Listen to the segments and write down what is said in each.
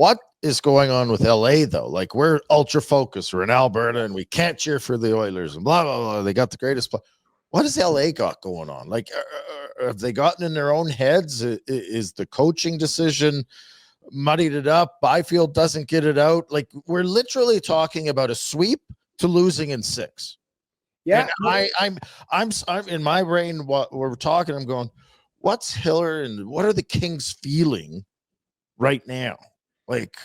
What is going on with LA though? Like, we're ultra focused. We're in Alberta and we can't cheer for the Oilers and blah, blah, blah. They got the greatest play. What has LA got going on? Like, have they gotten in their own heads? Is the coaching decision muddied it up? Byfield doesn't get it out. Like, we're literally talking about a sweep to losing in 6. Yeah. And I'm in my brain, what we're talking, I'm going, what's Hiller and what are the Kings feeling right now? Like,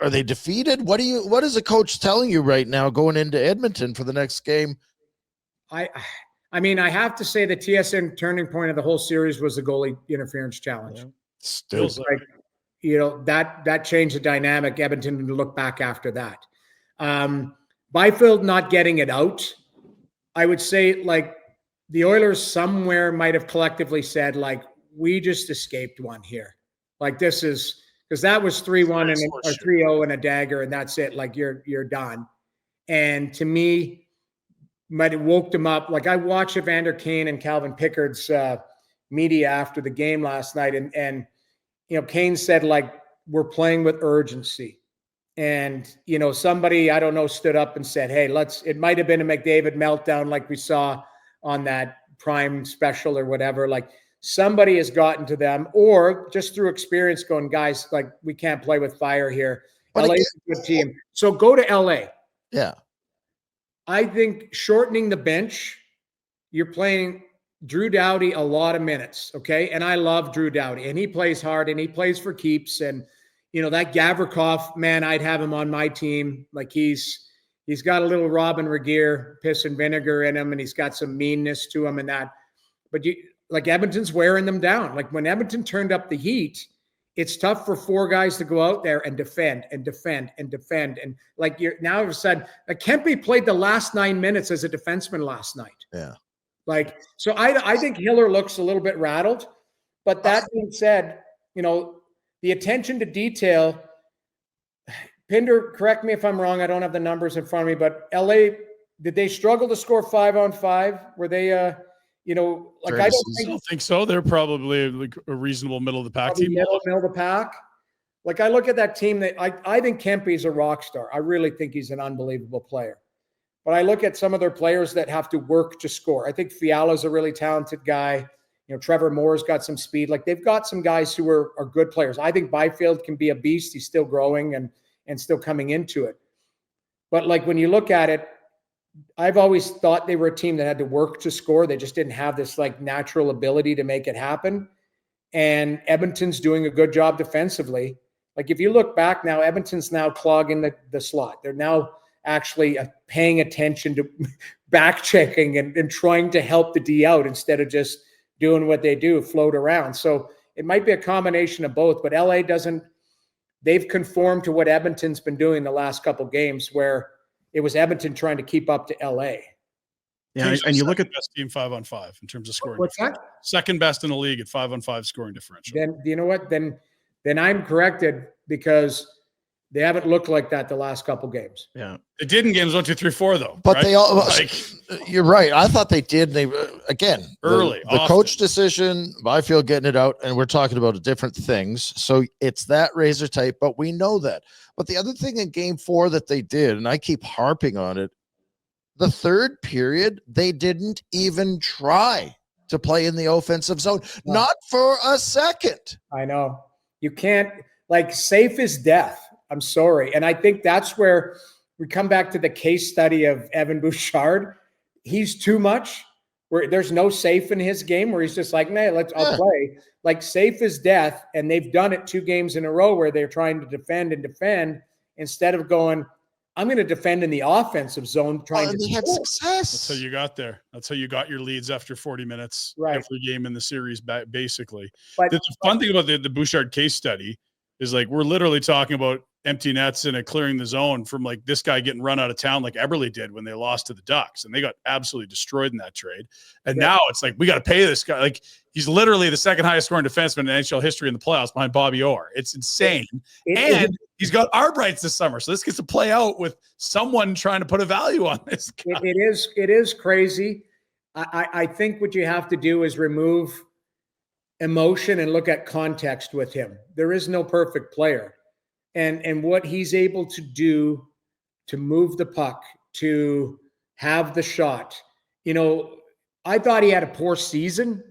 are they defeated? What is the coach telling you right now going into Edmonton for the next game? I mean, I have to say the TSN turning point of the whole series was the goalie interference challenge. Yeah. Still, like, you know, that changed the dynamic. Edmonton to look back after that. Byfield not getting it out. I would say, like, the Oilers somewhere might have collectively said, like, we just escaped one here. Like, this is because that was 3-1 and or 3-0 and a dagger, and that's it. Like, you're done. And to me, might have woke them up. Like, I watched Evander Kane and Calvin Pickard's media after the game last night, and you know, Kane said, like, we're playing with urgency. And, you know, somebody, I don't know, stood up and said, hey, it might have been a McDavid meltdown like we saw on that Prime special or whatever. Like, somebody has gotten to them, or just through experience going, guys, like, we can't play with fire here. LA is a good team. So go to LA. Yeah. I think shortening the bench, you're playing Drew Doughty a lot of minutes, okay? And I love Drew Doughty, and he plays hard, and he plays for keeps. And, you know, that Gavrikov, man, I'd have him on my team. Like, he's got a little Robin Regeer piss and vinegar in him, and he's got some meanness to him and that. But like, Edmonton's wearing them down. Like, when Edmonton turned up the heat, it's tough for 4 guys to go out there and defend and defend and defend. And like, you're now all of a sudden, Kempe played the last 9 minutes as a defenseman last night. Yeah. Like, so I think Hiller looks a little bit rattled. But that being said, you know, the attention to detail, Pinder, correct me if I'm wrong, I don't have the numbers in front of me, but LA, did they struggle to score 5-on-5? Were they you know, like, I don't think so. They're probably like a reasonable middle of the pack team. Middle of the pack. Like, I look at that team, that I think Kempe's a rock star. I really think he's an unbelievable player. But I look at some of their players that have to work to score. I think Fiala's a really talented guy. You know, Trevor Moore's got some speed. Like, they've got some guys who are good players. I think Byfield can be a beast. He's still growing and still coming into it. But, like, when you look at it, I've always thought they were a team that had to work to score. They just didn't have this, like, natural ability to make it happen. And Edmonton's doing a good job defensively. Like, if you look back now, Edmonton's now clogging the slot. They're now actually paying attention to back checking and trying to help the D out instead of just doing what they do, float around. So it might be a combination of both, but LA they've conformed to what Edmonton's been doing the last couple games, where it was Edmonton trying to keep up to LA. Yeah, and you look at best team 5-on-5 in terms of scoring. What's that? Second best in the league at 5-on-5 scoring differential. Then you know what? Then I'm corrected, because they haven't looked like that the last couple games. Yeah, they did in games 1, 2, 3, 4 though. But right? they all. You're right. I thought they did. They again early. The coach decision. Byfield getting it out, and we're talking about different things. So it's that razor tight, but we know that. But the other thing in game 4 that they did, and I keep harping on it, the third period, they didn't even try to play in the offensive zone. No. Not for a second. I know. You can't, like, safe is death. I'm sorry. And I think that's where we come back to the case study of Evan Bouchard. He's too much, where there's no safe in his game, where he's just like, nah, I'll play. Like, safe is death. And they've done it 2 games in a row where they're trying to defend instead of going, I'm going to defend in the offensive zone. Trying to have success. That's how you got there. That's how you got your leads after 40 minutes every game in the series, basically. But the fun thing about the Bouchard case study is, like, we're literally talking about empty nets and clearing the zone from, like, this guy getting run out of town like Eberle did when they lost to the Ducks, and they got absolutely destroyed in that trade. And now it's like, we got to pay this guy. Like, he's literally the second highest scoring defenseman in NHL history in the playoffs behind Bobby Orr. It's insane. And he's got Arbrights this summer. So this gets to play out with someone trying to put a value on this guy. It is crazy. I think what you have to do is remove emotion and look at context with him. There is no perfect player. and what he's able to do to move the puck, to have the shot. You know, I thought he had a poor season.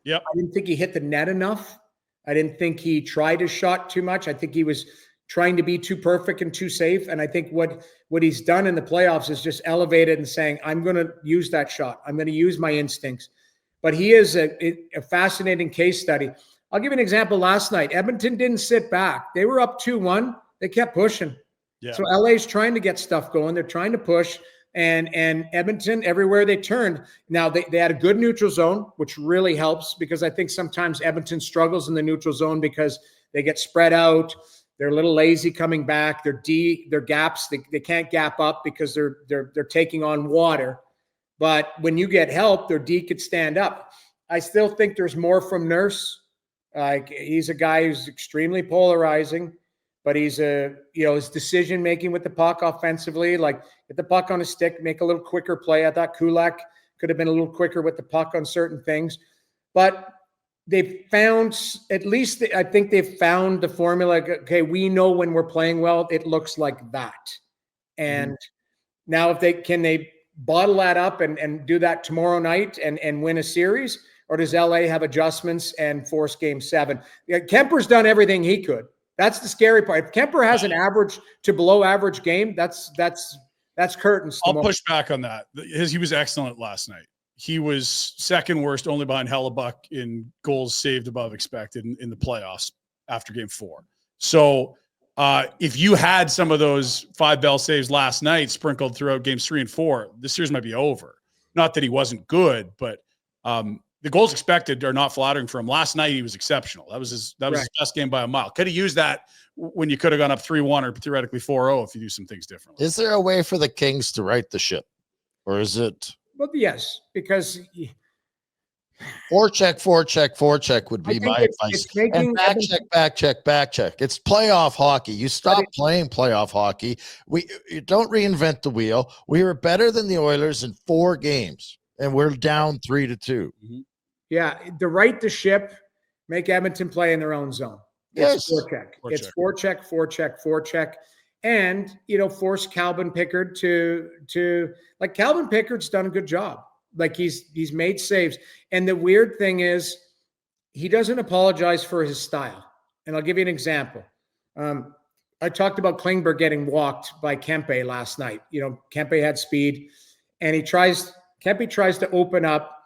Yep. I didn't think he hit the net enough. I didn't think he tried his shot too much. I think he was trying to be too perfect and too safe. And I think what he's done in the playoffs is just elevated and saying, I'm going to use that shot. I'm going to use my instincts. But he is a fascinating case study. I'll give you an example. Last night, Edmonton didn't sit back. They were up 2-1. They kept pushing. Yeah. So LA's trying to get stuff going. They're trying to push. And Edmonton, everywhere they turned. Now, they had a good neutral zone, which really helps, because I think sometimes Edmonton struggles in the neutral zone because they get spread out. They're a little lazy coming back. Their gaps, they can't gap up because they're taking on water. But when you get help, their D could stand up. I still think there's more from Nurse. He's a guy who's extremely polarizing, but he's his decision making with the puck offensively, like get the puck on a stick, make a little quicker play. I thought Kulak could have been a little quicker with the puck on certain things, but they've found, at least I think they've found the formula. Okay, we know when we're playing well, it looks like that. And now if they bottle that up and do that tomorrow night and win a series, or does LA have adjustments and force game 7? Yeah, Kemper's done everything he could. That's the scary part. If Kemper has an average to below average game, that's curtains. I'll push back on that. He was excellent last night. He was second worst, only behind Hellebuck in goals saved above expected in the playoffs after game 4. So if you had some of those 5 bell saves last night sprinkled throughout games 3 and 4, this series might be over. Not that he wasn't good, but the goals expected are not flattering for him. Last night, he was exceptional. That was his best game by a mile. Could have used that when you could have gone up 3-1 or theoretically 4-0 if you do some things differently. Is there a way for the Kings to right the ship? Or is it? Well, yes, because forecheck would be my advice. And back check. It's playoff hockey. You stop playing playoff hockey. You don't reinvent the wheel. We were better than the Oilers in 4 games, and we're down 3-2. Mm-hmm. Yeah, to right the ship, make Edmonton play in their own zone. It's forecheck. It's forecheck. And, force Calvin Pickard to like Calvin Pickard's done a good job. Like he's made saves. And the weird thing is he doesn't apologize for his style. And I'll give you an example. I talked about Klingberg getting walked by Kempe last night. Kempe had speed, and Kempe tries to open up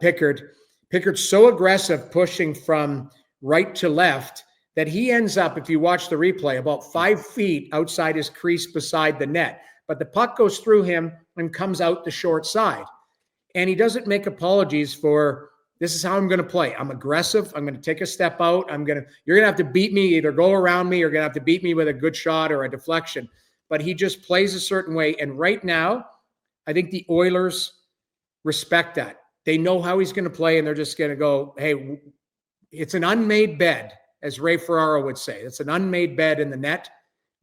Pickard. Pickard's so aggressive pushing from right to left that he ends up, if you watch the replay, about 5 feet outside his crease beside the net. But the puck goes through him and comes out the short side. And he doesn't make apologies for, this is how I'm going to play. I'm aggressive. I'm going to take a step out. You're going to have to beat me, either go around me or you're going to have to beat me with a good shot or a deflection. But he just plays a certain way. And right now, I think the Oilers respect that. They know how he's going to play, and they're just going to go, hey, it's an unmade bed, as Ray Ferraro would say. It's an unmade bed in the net,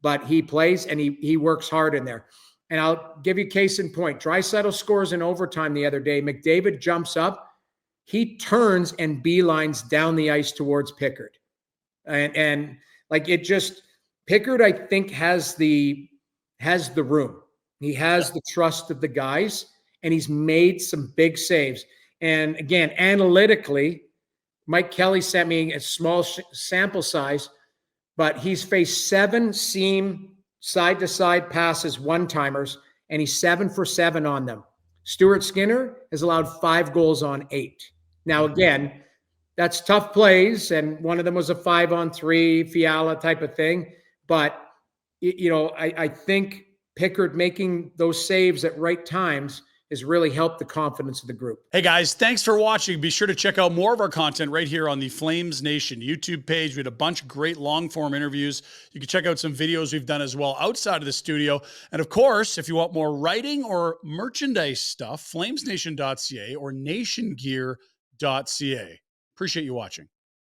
but he plays and he works hard in there. And I'll give you case in point. Draisaitl scores in overtime the other day. McDavid jumps up. He turns and beelines down the ice towards Pickard. And like it just, Pickard, I think, has the room. He has the trust of the guys, and he's made some big saves. And again, analytically, Mike Kelly sent me a small sample size, but he's faced 7 seam side-to-side passes, one-timers, and he's 7 for 7 on them. Stuart Skinner has allowed 5 goals on 8. Now, again, that's tough plays, and one of them was a 5-on-3 Fiala type of thing. But, I think Pickard making those saves at right times has really helped the confidence of the group. Hey guys, thanks for watching. Be sure to check out more of our content right here on the Flames Nation YouTube page. We had a bunch of great long form interviews. You can check out some videos we've done as well outside of the studio. And of course, if you want more writing or merchandise stuff, flamesnation.ca or nationgear.ca. Appreciate you watching.